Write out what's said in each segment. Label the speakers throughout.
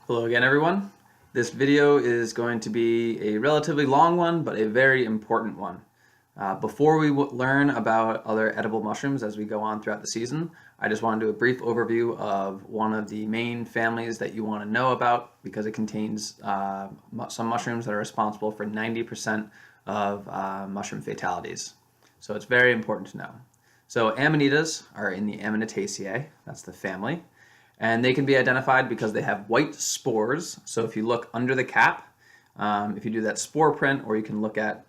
Speaker 1: Hello again, everyone. This video is going to be a relatively long one, but a very important one. Before we learn about other edible mushrooms as we go on throughout the season, I just want to do a brief overview of one of the main families that you want to know about because it contains some mushrooms that are responsible for 90% of mushroom fatalities. So it's very important to know. So Amanitas are in the Amanitaceae, that's the family. And they can be identified because they have white spores. So if you look under the cap, if you do that spore print, or you can look at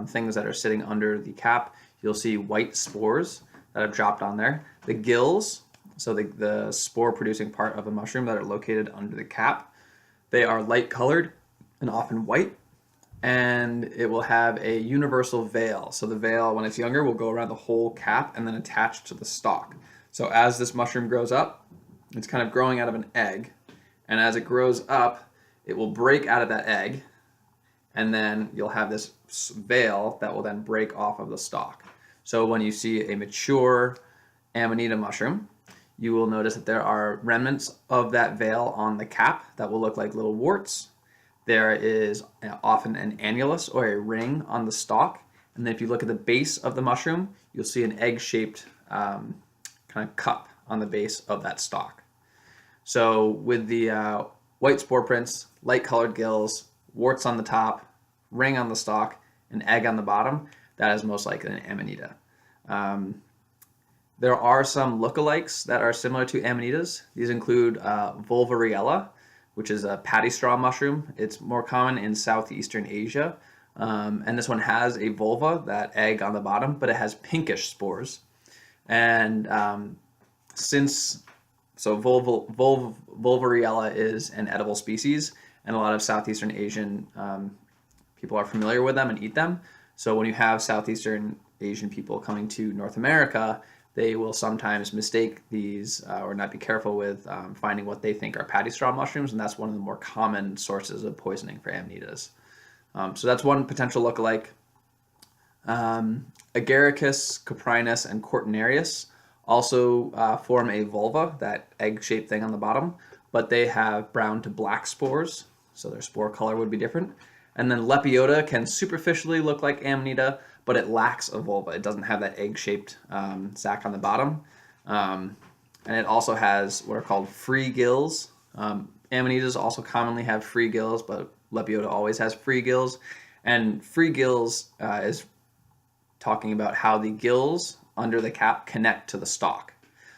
Speaker 1: things that are sitting under the cap, you'll see white spores that have dropped on there. The gills, so the spore producing part of a mushroom that are located under the cap, they are light colored and often white. And it will have a universal veil. So the veil, when it's younger, will go around the whole cap and then attach to the stalk. So as this mushroom grows up, it's kind of growing out of an egg, and as it grows up, it will break out of that egg, and then you'll have this veil that will then break off of the stalk. So when you see a mature Amanita mushroom, you will notice that there are remnants of that veil on the cap that will look like little warts. There is often an annulus or a ring on the stalk, and then if you look at the base of the mushroom, you'll see an egg-shaped kind of cup on the base of that stalk. So with the white spore prints, light colored gills, warts on the top, ring on the stalk, and egg on the bottom, that is most likely an Amanita. There are some lookalikes that are similar to Amanitas. These include Volvariella, which is a paddy straw mushroom. It's more common in Southeastern Asia. And this one has a vulva, that egg on the bottom, but it has pinkish spores. And Volvariella is an edible species, and a lot of Southeastern Asian people are familiar with them and eat them. So when you have Southeastern Asian people coming to North America, they will sometimes mistake these or not be careful with finding what they think are paddy straw mushrooms, and that's one of the more common sources of poisoning for Amanitas. So that's one potential lookalike. Agaricus, coprinus, and cortinarius also form a vulva, that egg-shaped thing on the bottom, but they have brown to black spores, so their spore color would be different. And then Lepiota can superficially look like Amanita, but it lacks a vulva. It doesn't have that egg-shaped sac on the bottom. And it also has what are called free gills. Amanitas also commonly have free gills, but Lepiota always has free gills. And free gills is talking about how the gills under the cap connect to the stalk.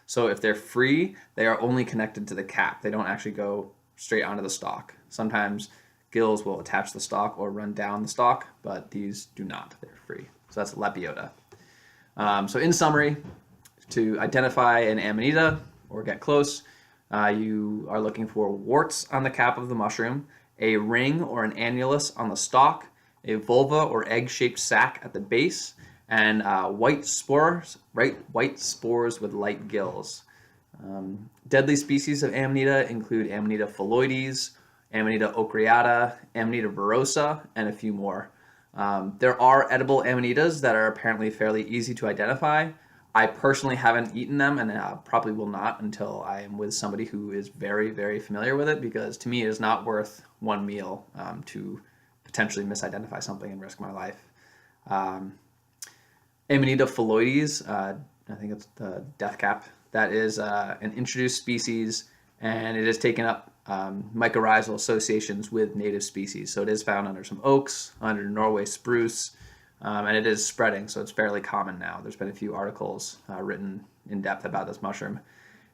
Speaker 1: So if they're free, they are only connected to the cap. They don't actually go straight onto the stalk. Sometimes gills will attach the stalk or run down the stalk, but these do not. They're free. So that's Lepiota. So in summary, to identify an Amanita or get close, you are looking for warts on the cap of the mushroom, a ring or an annulus on the stalk, a vulva or egg-shaped sac at the base, and white spores with light gills. Deadly species of Amanita include Amanita phalloides, Amanita ocreata, Amanita virosa, and a few more. There are edible Amanitas that are apparently fairly easy to identify. I personally haven't eaten them, and probably will not until I am with somebody who is very, very familiar with it, because to me it is not worth one meal to potentially misidentify something and risk my life. Amanita phalloides, I think it's the death cap, that is an introduced species, and it has taken up mycorrhizal associations with native species. So it is found under some oaks, under Norway spruce, and it is spreading, so it's fairly common now. There's been a few articles written in depth about this mushroom.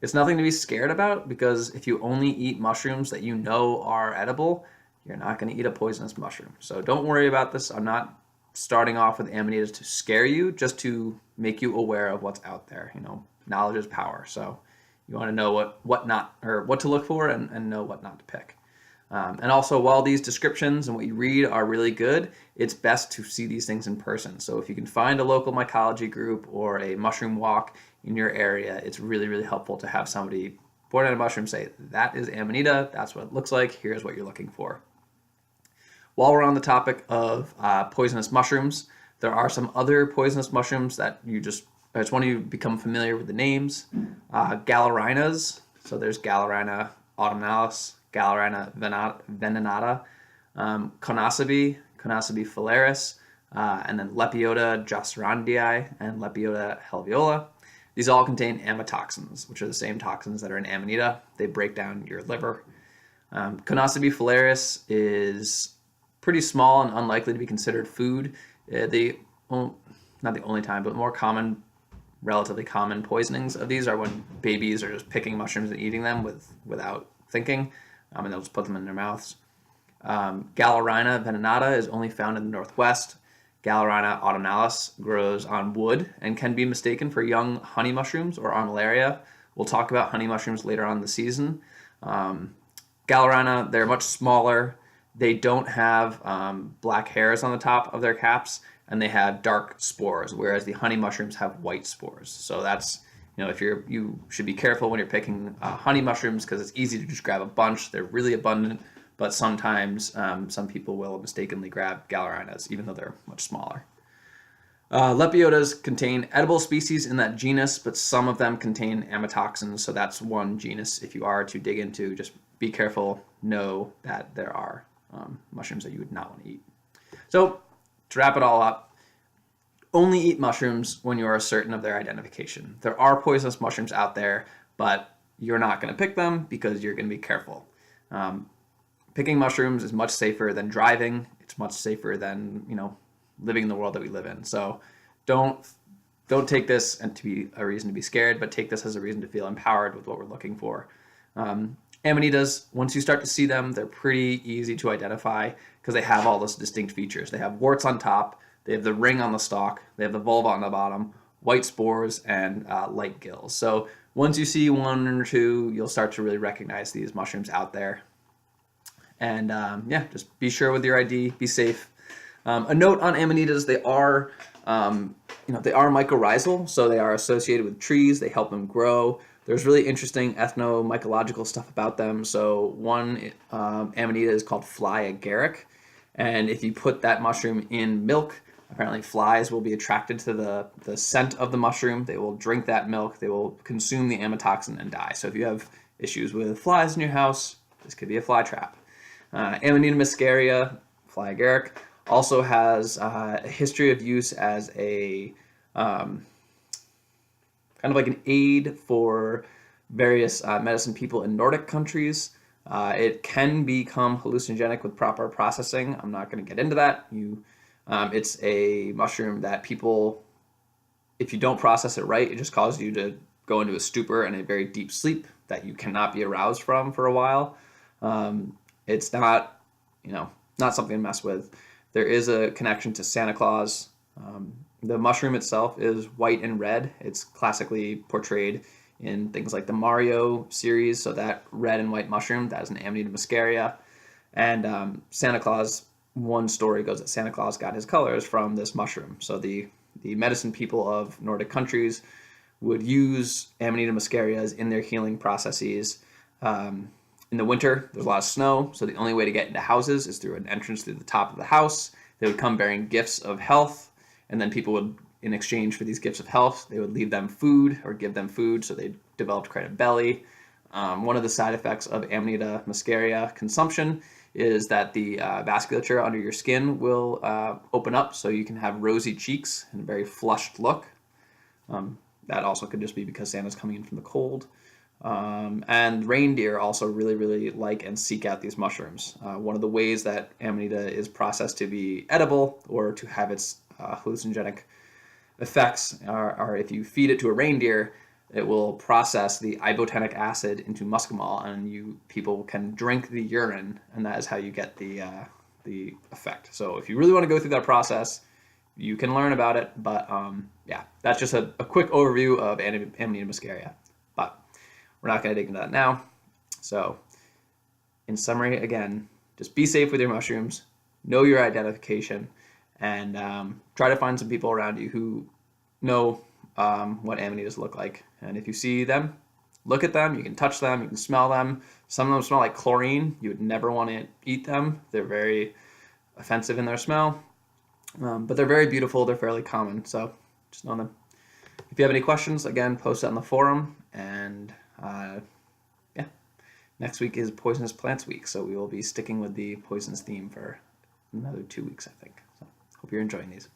Speaker 1: It's nothing to be scared about, because if you only eat mushrooms that you know are edible, you're not going to eat a poisonous mushroom. So don't worry about this. I'm not starting off with Amanitas to scare you, just to make you aware of what's out there. You know, knowledge is power. So you want to know what to look for and know what not to pick. And also, while these descriptions and what you read are really good, it's best to see these things in person. So if you can find a local mycology group or a mushroom walk in your area, it's really, really helpful to have somebody point at a mushroom, say, that is Amanita, that's what it looks like, here's what you're looking for. While we're on the topic of poisonous mushrooms, there are some other poisonous mushrooms that I just want you to become familiar with the names. Gallerinas, so there's Gallerina autumnalis, Galerina venenata, Conaceae phalaris, and then Lepiota josserandii and Lepiota helviola. These all contain amatoxins, which are the same toxins that are in Amanita. They break down your liver. Conaceae phalaris is pretty small and unlikely to be considered food. Not the only time, but more common, relatively common poisonings of these are when babies are just picking mushrooms and eating them without thinking, and they'll just put them in their mouths. Galerina venenata is only found in the Northwest. Galerina autumnalis grows on wood and can be mistaken for young honey mushrooms or armillaria. We'll talk about honey mushrooms later on in the season. Galerina, they're much smaller. They don't have black hairs on the top of their caps, and they have dark spores, whereas the honey mushrooms have white spores. So that's, you should be careful when you're picking honey mushrooms, because it's easy to just grab a bunch. They're really abundant, but sometimes some people will mistakenly grab galerinas, even though they're much smaller. Lepiotas contain edible species in that genus, but some of them contain amatoxins, so that's one genus. If you are to dig into, just be careful, know that there are mushrooms that you would not want to eat. So, to wrap it all up, only eat mushrooms when you are certain of their identification. There are poisonous mushrooms out there, but you're not going to pick them because you're going to be careful. Picking mushrooms is much safer than driving. It's much safer than, living in the world that we live in. So don't take this and to be a reason to be scared, but take this as a reason to feel empowered with what we're looking for. Amanitas, once you start to see them, they're pretty easy to identify because they have all those distinct features. They have warts on top, they have the ring on the stalk, they have the vulva on the bottom, white spores, and light gills. So once you see one or two, you'll start to really recognize these mushrooms out there. And just be sure with your ID, be safe. A note on Amanitas, they are mycorrhizal, so they are associated with trees. They help them grow. There's really interesting ethnomycological stuff about them. So one Amanita is called fly agaric, and if you put that mushroom in milk, apparently flies will be attracted to the scent of the mushroom. They will drink that milk. They will consume the amatoxin and die. So if you have issues with flies in your house, this could be a fly trap. Amanita muscaria, fly agaric, also has a history of use as a kind of like an aid for various medicine people in Nordic countries. It can become hallucinogenic with proper processing. I'm not going to get into that. It's a mushroom that people, if you don't process it right, it just causes you to go into a stupor and a very deep sleep that you cannot be aroused from for a while. It's not, not something to mess with. There is a connection to Santa Claus. The mushroom itself is white and red. It's classically portrayed in things like the Mario series. So that red and white mushroom, that is an Amanita muscaria. And Santa Claus, one story goes that Santa Claus got his colors from this mushroom. So the medicine people of Nordic countries would use Amanita muscarias in their healing processes. In the winter, there's a lot of snow, so the only way to get into houses is through an entrance through the top of the house. They would come bearing gifts of health, and then people would, in exchange for these gifts of health, they would leave them food or give them food, so they developed quite a belly. One of the side effects of Amanita muscaria consumption is that the vasculature under your skin will open up, so you can have rosy cheeks and a very flushed look. That also could just be because Santa's coming in from the cold. And reindeer also really, really like and seek out these mushrooms. One of the ways that Amanita is processed to be edible or to have its hallucinogenic effects are if you feed it to a reindeer, it will process the ibotenic acid into muscimol, and people can drink the urine, and that is how you get the effect. So if you really want to go through that process, you can learn about it. But that's just a quick overview of Amanita muscaria. But we're not going to dig into that now. So, in summary, again, just be safe with your mushrooms, know your identification, and try to find some people around you who know what Amanitas look like. And if you see them, look at them, you can touch them, you can smell them. Some of them smell like chlorine. You would never want to eat them. They're very offensive in their smell, but they're very beautiful. They're fairly common, so just know them. If you have any questions, again, post that on the forum, and next week is Poisonous Plants Week, so we will be sticking with the poisons theme for another 2 weeks, I think. So hope you're enjoying these.